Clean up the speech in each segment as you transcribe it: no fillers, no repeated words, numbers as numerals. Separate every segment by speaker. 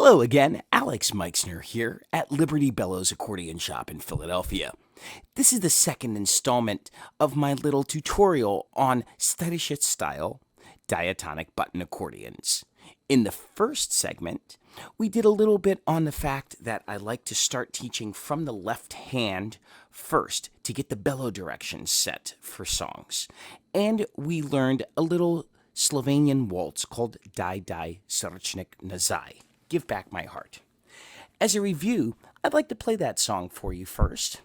Speaker 1: Hello again, Alex Meixner here at Bellows Accordion Shop in Philadelphia. This is the second installment of my little tutorial on Steirische style diatonic button accordions. In the first segment, we did a little bit on the fact that I like to start teaching from the left hand first to get the bellow direction set for songs. And we learned a little Slovenian waltz called Daj Daj Srčnik Nazaj, Give Back My Heart. As a review, I'd like to play that song for you first.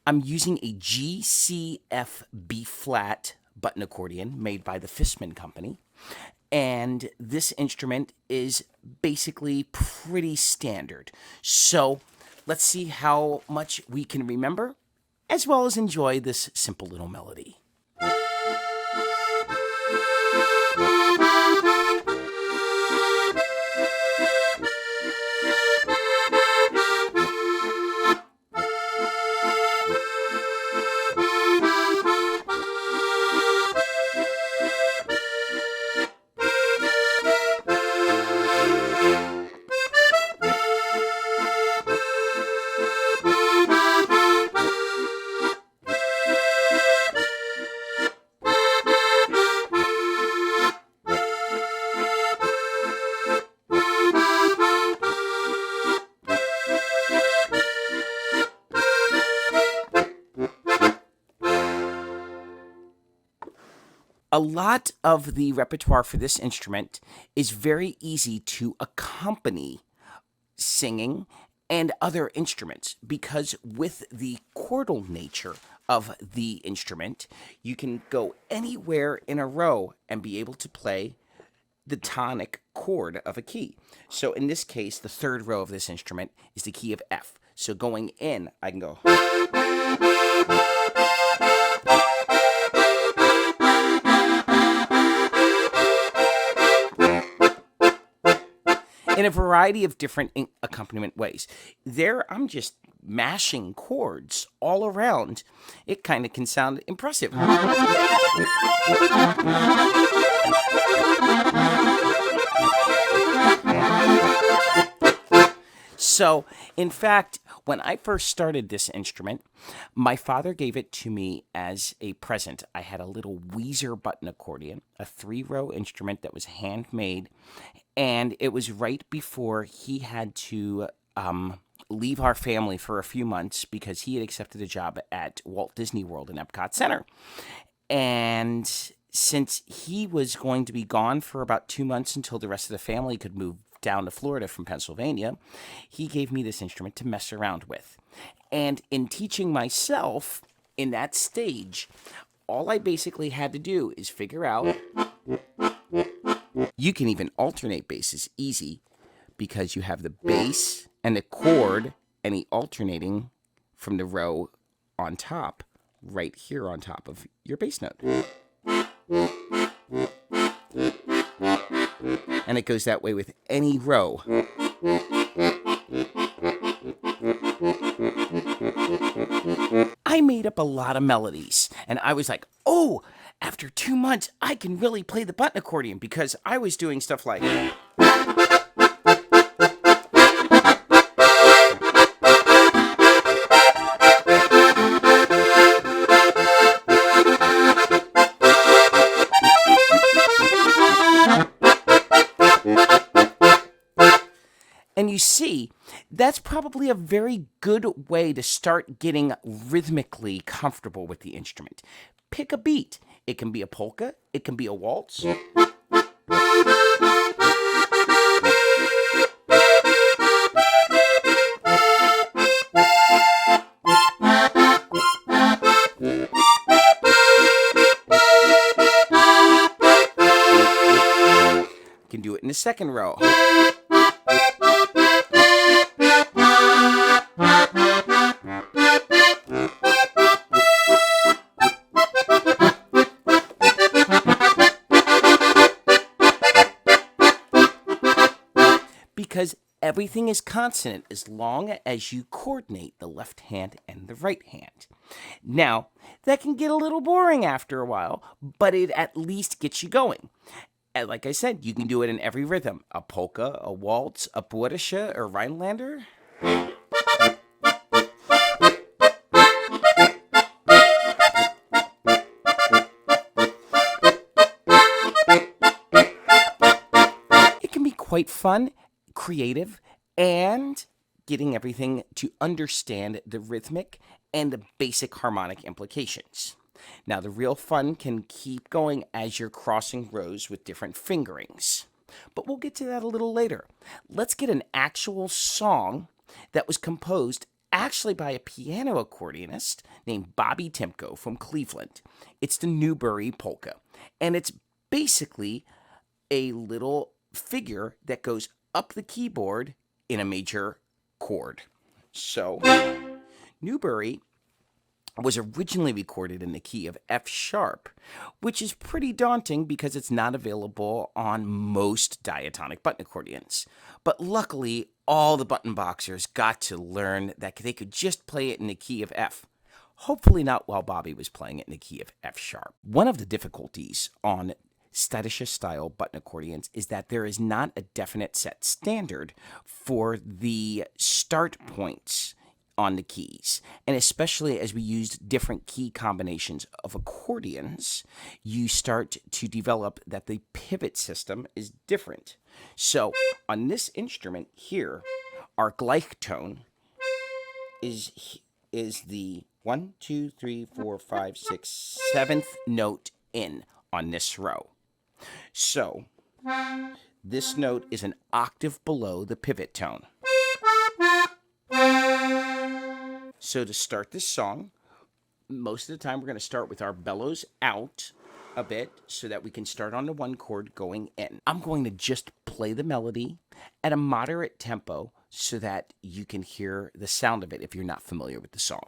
Speaker 1: I'm using a G, C, F, B flat button accordion made by the Fissman Company. And this instrument is basically pretty standard. So let's see how much we can remember, as well as enjoy this simple little melody. A lot of the repertoire for this instrument is very easy to accompany singing and other instruments because with the chordal nature of the instrument, you can go anywhere in a row and be able to play the tonic chord of a key. So in this case, the third row of this instrument is the key of F. So going in, I can go. In a variety of different accompaniment ways. There, I'm just mashing chords all around. It kind of can sound impressive. So, in fact, when I first started this instrument, my father gave it to me as a present. I had a little Weezer button accordion, a 3-row instrument that was handmade, and it was right before he had to leave our family for a few months because he had accepted a job at Walt Disney World in Epcot Center. And since he was going to be gone for about 2 months until the rest of the family could move down to Florida from Pennsylvania, he gave me this instrument to mess around with. And in teaching myself in that stage, all I basically had to do is figure out. You can even alternate basses easy because you have the bass and the chord and the alternating from the row on top, right here on top of your bass note. And it goes that way with any row. I made up a lot of melodies, and I was like, oh, after 2 months, I can really play the button accordion because I was doing stuff like... And you see, that's probably a very good way to start getting rhythmically comfortable with the instrument. Pick a beat. It can be a polka. It can be a waltz. You can do it in the second row. Because everything is consonant as long as you coordinate the left hand and the right hand. Now, that can get a little boring after a while, but it at least gets you going. And like I said, you can do it in every rhythm. A polka, a waltz, a Steirische, or Rhinelander. It can be quite fun, creative, and getting everything to understand the rhythmic and the basic harmonic implications. Now, the real fun can keep going as you're crossing rows with different fingerings, but we'll get to that a little later. Let's get an actual song that was composed actually by a piano accordionist named Bobby Timko from Cleveland. It's the Newburry Polka, and it's basically a little figure that goes up the keyboard in a major chord. So, Newburry was originally recorded in the key of F sharp, which is pretty daunting because it's not available on most diatonic button accordions. But luckily, all the button boxers got to learn that they could just play it in the key of F. Hopefully not while Bobby was playing it in the key of F sharp. One of the difficulties on Steirische style button accordions is that there is not a definite set standard for the start points on the keys. And especially as we used different key combinations of accordions, you start to develop that the pivot system is different. So on this instrument here, our Gleichtone is the 1, 2, 3, 4, 5, 6, 7th note in on this row. So this note is an octave below the pivot tone. So to start this song, most of the time we're going to start with our bellows out a bit so that we can start on the one chord going in. I'm going to just play the melody at a moderate tempo so that you can hear the sound of it if you're not familiar with the song.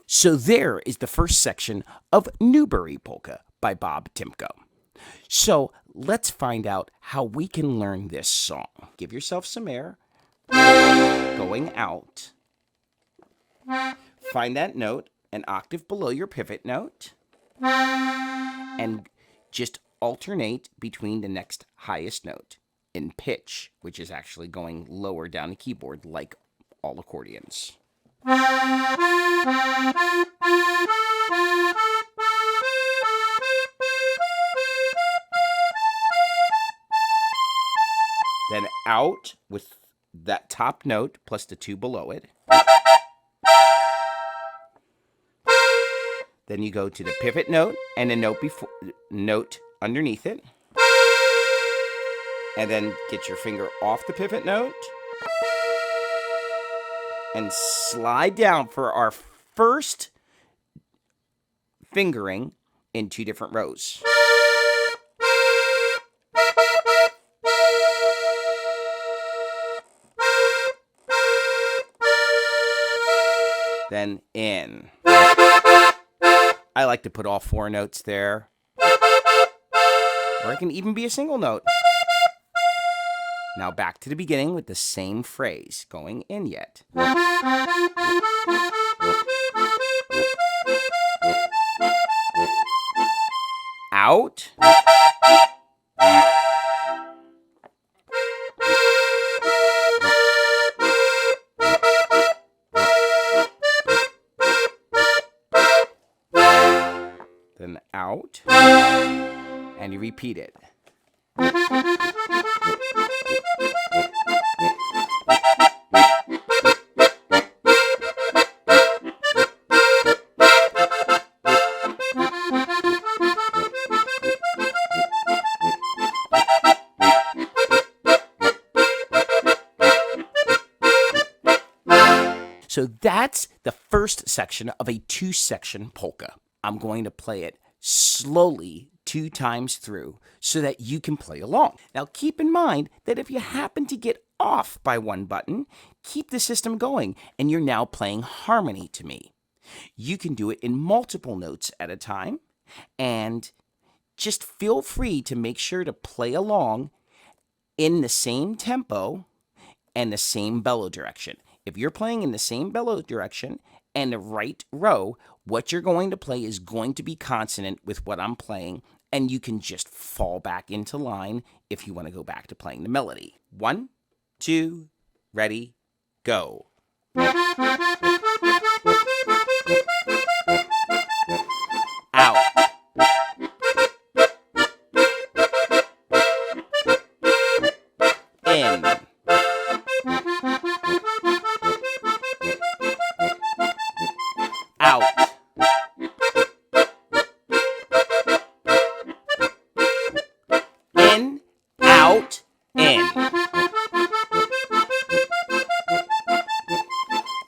Speaker 1: So there is the first section of Newburry Polka by Bob Timko. So let's find out how we can learn this song. Give yourself some air. Going out. Find that note an octave below your pivot note. And just alternate between the next highest note in pitch, which is actually going lower down the keyboard like all accordions. Then out with that top note plus the two below it. Then you go to the pivot note and the note underneath it. And then get your finger off the pivot note. And slide down for our first fingering in two different rows. Then in. I like to put all four notes there. Or it can even be a single note. Now back to the beginning with the same phrase, going in yet. Out. Then out. And you repeat it. So that's the first section of a 2-section polka. I'm going to play it slowly 2 times through so that you can play along. Now keep in mind that if you happen to get off by 1 button, keep the system going and you're now playing harmony to me. You can do it in multiple notes at a time, and just feel free to make sure to play along in the same tempo and the same bellow direction. If you're playing in the same bellow direction and the right row, what you're going to play is going to be consonant with what I'm playing, and you can just fall back into line if you want to go back to playing the melody. 1, 2, ready, go. Out. In. Out. In, out, in.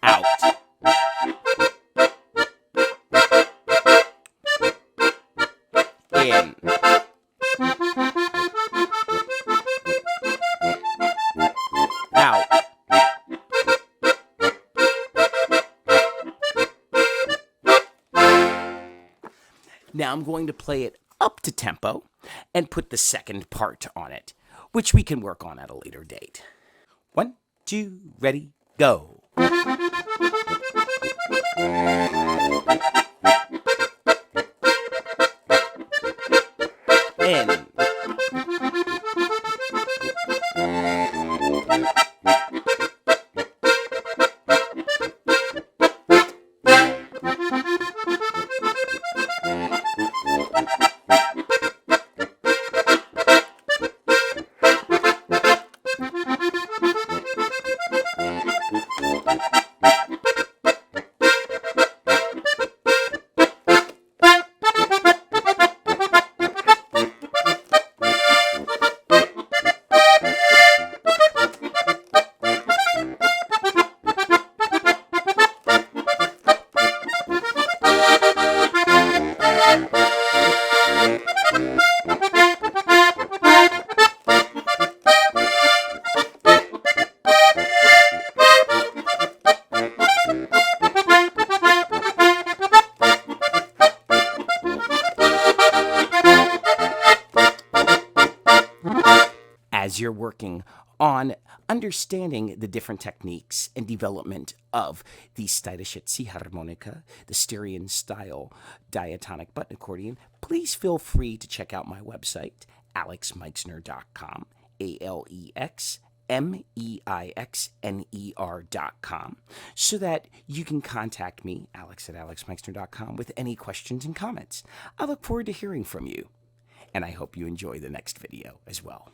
Speaker 1: Out. In. Out. Now I'm going to play it up to tempo and put the second part on it, which we can work on at a later date. 1, 2, ready, go. In. As you're working on understanding the different techniques and development of the Steirische harmonika, the Styrian style diatonic button accordion, please feel free to check out my website, alexmeixner.com, ALEXMEIXNER.com, so that you can contact me, Alex at alexmeixner.com, with any questions and comments. I look forward to hearing from you, and I hope you enjoy the next video as well.